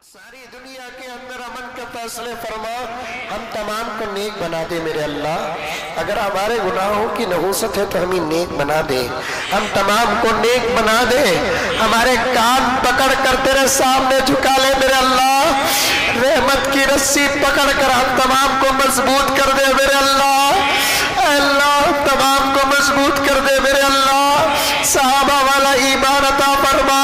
ساری دنیا کے اندر امن کے فیصلے فرما، ہم تمام کو نیک بنا دے میرے اللہ۔ اگر ہمارے گناہوں کی نحوست ہے تو ہمیں نیک بنا دے، ہم تمام کو نیک بنا دے۔ ہمارے کان پکڑ کر تیرے سامنے جھکا لے میرے اللہ، رحمت کی رسی پکڑ کر ہم تمام کو مضبوط کر دے میرے اللہ۔ اے اللہ ہم تمام کو مضبوط کر دے میرے اللہ، صحابہ والا ایمان عطا فرما۔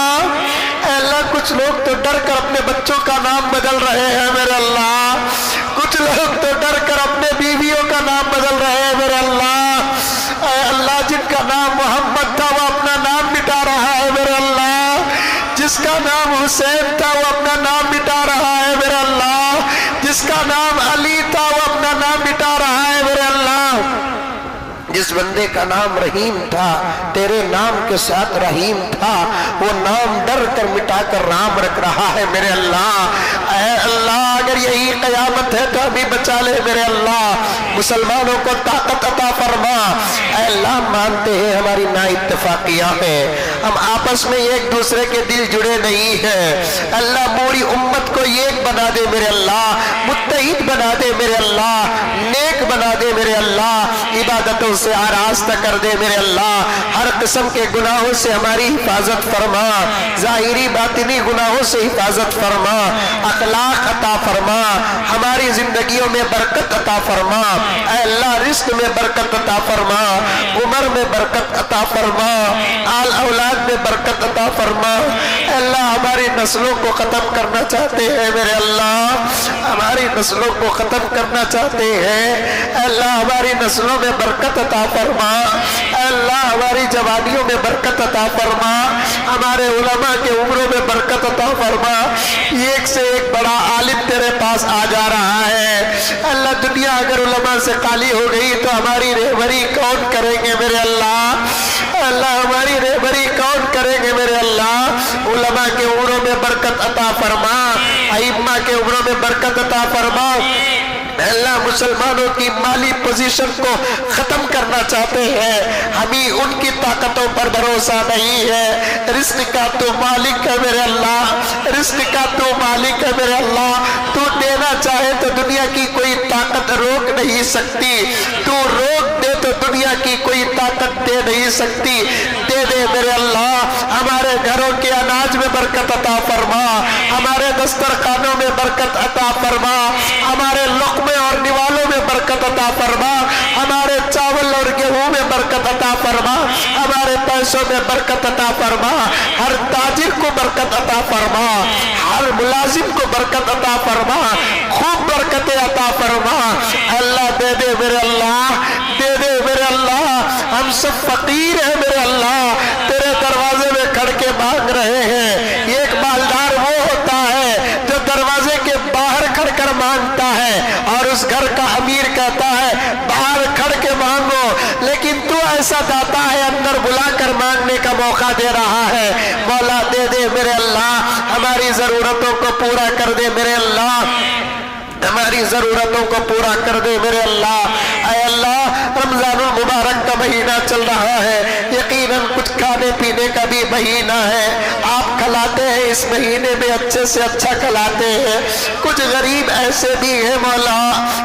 اے اللہ کچھ لوگ تو ڈر کر اپنے بچوں کا نام بدل رہے ہیں میرے اللہ، کچھ لوگ تو ڈر کر اپنے بیویوں کا نام بدل رہے ہیں میرے اللہ۔ اے اللہ جن کا نام محمد تھا وہ اپنا نام مٹا رہا ہے میرے اللہ، جس کا نام حسین تھا وہ اپنا نام مٹا رہا ہے میرے اللہ، جس کا نام علی تھا وہ اپنا نام مٹا رہا ہے میرے اللہ۔ جس بندے کا نام رحیم تھا تیرے نام کے ساتھ رحیم تھا، وہ نام ڈر کر مٹا کر رام رکھ رہا ہے میرے اللہ۔ اے اللہ اگر یہی قیامت ہے تو ابھی بچا لے میرے اللہ، مسلمانوں کو طاقت عطا فرما۔ اے اللہ مانتے ہیں ہماری نا اتفاقیاں ہیں، ہم آپس میں ایک دوسرے کے دل جڑے نہیں ہیں، اللہ پوری امت کو ایک بنا دے میرے اللہ، متحد بنا دے میرے اللہ، نیک بنا دے میرے اللہ، عبادتوں سے آراستہ کر دے میرے اللہ، ہر قسم کے گناہوں سے ہماری حفاظت فرما، ظاہری باطنی گناہوں سے حفاظت فرما، اخلاق عطا فرما، ہماری زندگیوں میں برکت عطا فرما۔ اے اللہ رزق میں برکت عطا فرما، عمر میں برکت عطا فرما، آل اولاد میں برکت عطا فرما۔ اے اللہ ہماری نسلوں کو ختم کرنا چاہتے ہیں میرے اللہ، ہماری نسلوں کو ختم کرنا چاہتے ہیں، اے اللہ ہماری نسلوں میں برکت عطا فرما، اے اللہ ہماری جوانیوں میں برکت عطا فرما، ہمارے علماء کے عمروں میں برکت عطا فرما۔ ایک سے ایک بڑا عالم تیرے پاس آ جا رہا ہے، اے اللہ دنیا اگر علماء سے خالی ہو گئی تو ہماری رہبری کون کریں گے میرے اللہ، اے اللہ ہماری رہبری کون کریں گے میرے اللہ۔ علماء کے عمروں میں برکت عطا فرما، ائمہ کے عمروں میں برکت عطا فرما۔ اللہ مسلمانوں کی مالی پوزیشن کو ختم کرنا چاہتے ہیں، ہمیں ان کی طاقتوں پر بھروسہ نہیں ہے، رزق کا تو مالک ہے میرے اللہ، رزق کا تو مالک ہے میرے اللہ، تو دینا چاہے تو دنیا کی کوئی طاقت روک نہیں سکتی، تو روک دے تو دنیا کی کوئی طاقت دے نہیں سکتی، دے دے میرے اللہ۔ ہمارے گھروں کے اناج میں برکت عطا فرما، ہمارے دسترخوانوں میں برکت عطا فرما، ہمارے لقمے اور نوالوں میں برکت عطا فرما، ہمارے چاول اور گیہوں میں برکت عطا فرما، ہمارے پیسوں میں برکت عطا فرما، ہر تاجر کو برکت عطا فرما، ہر ملازم کو برکت عطا فرما، خوب برکتیں عطا فرما۔ اللہ دے دے میرے اللہ، دے دے میرے اللہ، ہم سب فقیر ہیں میرے اللہ، تیرے دروازے میں کھڑ کے مانگ رہے ہیں۔ ایک مالدار وہ ہوتا ہے جو دروازے کے باہر کھڑ کر مانگتا ہے اور اس گھر کا امیر کہتا ہے باہر کھڑ کے مانگو، لیکن تو ایسا داتا ہے اندر بلا کر مانگنے کا موقع دے رہا ہے۔ مولا دے دے میرے اللہ، ہماری ضرورتوں کو پورا کر دے میرے اللہ، ہماری ضرورتوں کو پورا کر دے میرے اللہ۔ اے اللہ رمضان المبارک کا مہینہ چل رہا ہے، یقیناً کچھ کھانے پینے کا بھی مہینہ ہے، آپ کھلاتے ہیں اس مہینے میں اچھے سے اچھا کھلاتے ہیں۔ کچھ غریب ایسے بھی ہیں مولا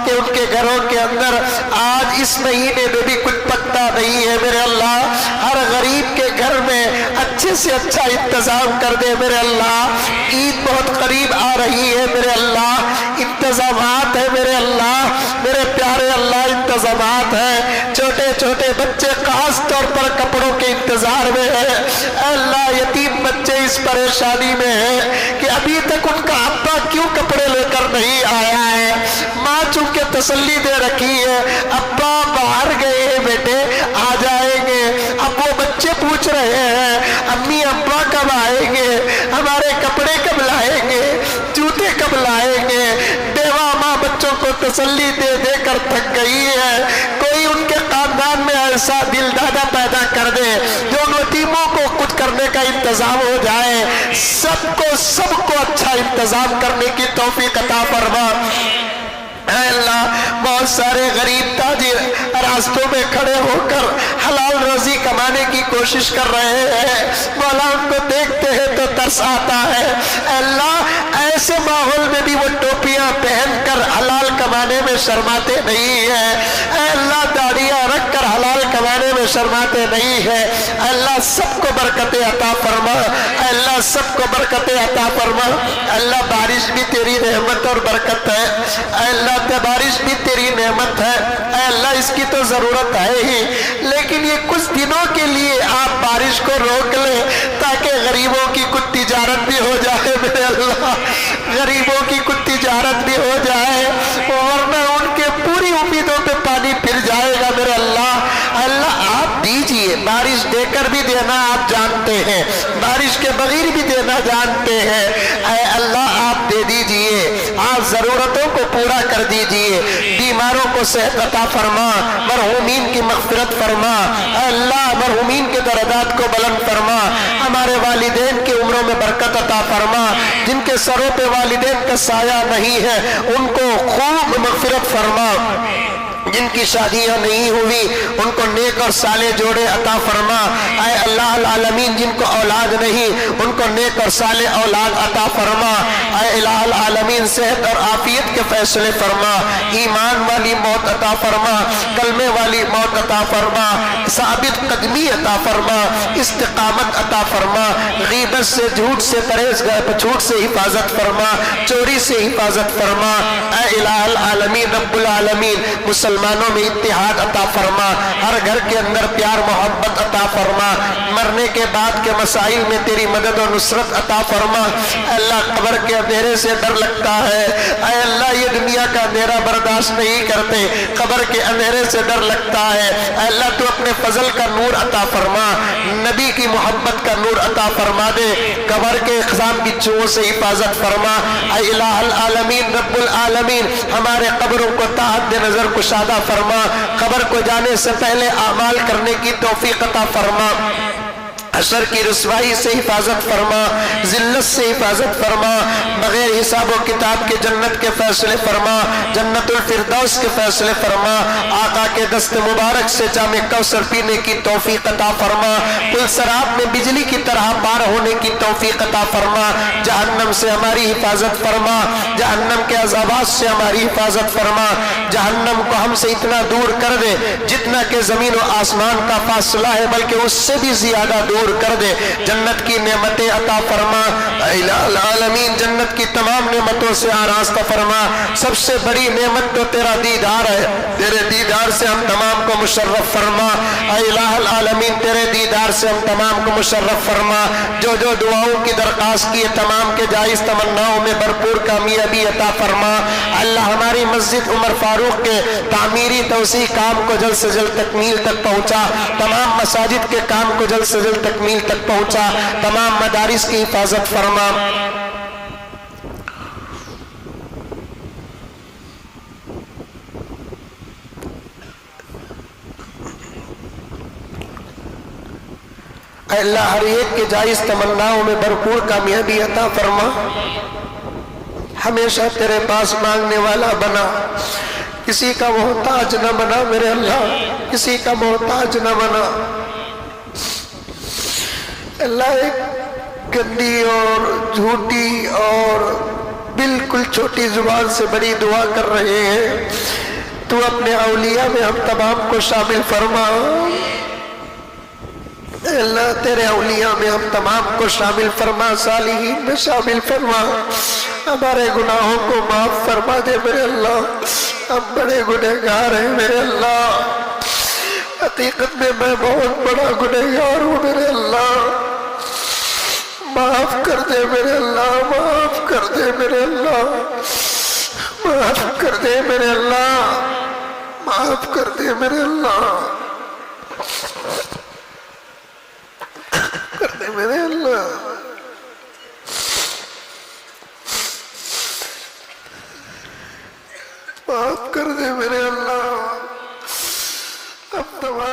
کہ ان کے گھروں کے اندر آج اس مہینے میں بھی کچھ پکتا نہیں ہے میرے اللہ، ہر غریب کے گھر میں اچھے سے اچھا انتظام کر دے میرے اللہ۔ عید بہت قریب آ رہی ہے میرے اللہ، انتظامات ہے میرے اللہ، میرے پیارے اللہ انتظامات ہیں، چھوٹے چھوٹے بچے خاص طور پر کپڑوں کے انتظار میں ہیں۔ اے اللہ یتیم بچے اس پریشانی میں ہیں کہ ابھی تک ان کا ابا کیوں کپڑے لے کر نہیں آیا ہے، ماں چونکہ تسلی دے رکھی ہے ابا باہر گئے ہیں بیٹے آ جائیں گے، اب وہ بچے پوچھ رہے ہیں امی ابا کب آئیں گے، ہمارے کپڑے کب لائیں گے، جوتے کب لائیں گے۔ بیوہ ماں بچوں کو تسلی دے دے کر تھک گئی ہے، کوئی ان کے خاندان میں ایسا دل دادا پیدا کر دے جو ان یتیموں کو کچھ کرنے کا انتظام ہو جائے، سب کو اچھا انتظام کرنے کی توفیق عطا فرما۔ اے اللہ بہت سارے غریب تاجر راستوں میں کھڑے ہو کر حلال روزی کمانے کی کوشش کر رہے ہیں، مولا ان کو دیکھتے ہیں تو ترس آتا ہے۔ اے اللہ ایسے وہ ٹوپیاں پہن کر حلال کمانے میں شرماتے نہیں ہیں، اے اللہ داڑیاں رکھ کر حلال کمانے میں شرماتے نہیں ہیں، اے اللہ سب کو برکتیں عطا فرما، اے اللہ سب کو برکتیں عطا فرما، اے اللہ بارش بھی تیری نعمت اور برکت ہے، اے اللہ بارش بھی تیری نعمت ہے، اے اللہ اس کی تو ضرورت ہے ہی، لیکن یہ کچھ دنوں کے لیے آپ بارش کو روک لیں تاکہ غریبوں کی کچھ تجارت بھی ہو جائے میرے اللہ، غریبوں کی کچھ تجارت بھی ہو جائے، ورنہ ان کے پوری امیدوں پہ پانی پھر جائے گا میرے اللہ۔ اللہ آپ دیجئے، بارش دے کر بھی دینا آپ جانتے ہیں، بارش کے بغیر بھی دینا جانتے ہیں، اے اللہ آپ دے دیجئے، آپ ضرورتوں کو پورا کر دیجئے، بیماروں کو صحت عطا فرما، مرحومین کی مغفرت فرما، اے اللہ مرحومین کے درجات کو بلند فرما، ہمارے والدین کی عمروں میں برکت عطا فرما، جن کے سروں پہ والدین کا سایہ نہیں ہے ان کو خوب مغفرت فرما، جن کی شادیاں نہیں ہوئی ان کو نیک اور صالح جوڑے عطا فرما، اے اللہ العالمین جن کو اولاد نہیں ان کو نیک اور صالح اولاد عطا فرما، اے الہ العالمین صحت اور عافیت کے فیصلے فرما، ایمان والی موت عطا فرما، کلمے والی موت عطا فرما، ثابت قدمی عطا فرما، استقامت عطا فرما، غیبت سے جھوٹ سے پرہیزگاری، جھوٹ سے حفاظت فرما، چوری سے حفاظت فرما، اے الہ العالمین رب العالمین مسلمانوں میں اتحاد عطا فرما، ہر گھر کے اندر پیار محبت عطا فرما، مرنے کے بعد کے مسائل میں تیری مدد و نصرت عطا فرما، اے اللہ قبر کے اندھیرے سے ڈر لگتا ہے، اے اللہ یہ دنیا کا اندھیرا برداشت نہیں کرتے، قبر کے اندھیرے سے ڈر لگتا ہے، اے اللہ تو اپنے فضل کا نور عطا فرما، نبی کی محبت کا نور عطا فرما دے، قبر کے اقسام کی چوہوں سے حفاظت فرما، اے الہ العالمین رب العالمین ہمارے قبروں کو تا حد نظر کشادہ فرما، قبر کو جانے سے پہلے اعمال کرنے کی توفیق عطا فرما، حشر کی رسوائی سے حفاظت فرما، ذلت سے حفاظت فرما، بغیر حساب و کتاب کے جنت کے فیصلے فرما، جنت الفردوس کے فیصلے فرما، آقا کے دست مبارک سے جام کوثر پینے کی توفیق عطا فرما، پل صراط میں بجلی کی طرح پار ہونے کی توفیق عطا فرما، جہنم سے ہماری حفاظت فرما، جہنم کے عذابات سے ہماری حفاظت فرما، جہنم کو ہم سے اتنا دور کر دے جتنا کہ زمین و آسمان کا فاصلہ ہے بلکہ اس سے بھی زیادہ دور کر دے، جنت کی نعمتیں عطا فرما، الہ العالمین جنت کی تمام نعمتوں سے آراستہ فرما، سب سے بڑی نعمت تو تیرا دیدار ہے، تیرے دیدار سے ہم تمام کو مشرف فرما، الہ العالمین تیرے دیدار سے ہم تمام کو مشرف فرما، جو جو دعاؤں کی درخواست کی تمام کے جائز تمناؤں میں بھرپور کامیابی عطا فرما، اللہ ہماری مسجد عمر فاروق کے تعمیری توسیع کام کو جلد سے جلد تکمیل تک پہنچا، تمام مساجد کے کام کو جلد سے جلد تکمیل تک پہنچا، تمام مدارس کی حفاظت فرما، اے اللہ ہر ایک کے جائز تمناؤں میں بھرپور کامیابی عطا فرما، ہمیشہ تیرے پاس مانگنے والا بنا، کسی کا محتاج نہ بنا میرے اللہ، کسی کا محتاج نہ بنا، اللہ ایک گندی اور جھوٹی اور بالکل چھوٹی زبان سے بڑی دعا کر رہے ہیں، تو اپنے اولیاء میں ہم تمام کو شامل فرما، اے اللہ تیرے اولیاء میں ہم تمام کو شامل فرما، صالحین میں شامل فرما، ہمارے گناہوں کو معاف فرما دے میرے اللہ، ہم بڑے گنہگار ہیں میرے اللہ، حقیقت میں بہت بڑا گنہگار ہوں میرے اللہ، معاف کر دے میرے اللہ، معاف کر دے میرے اللہ، معاف کر دے میرے اللہ، معاف کر دے میرے اللہ، کر دے میرے اللہ، معاف کر دے میرے اللہ، اب تمام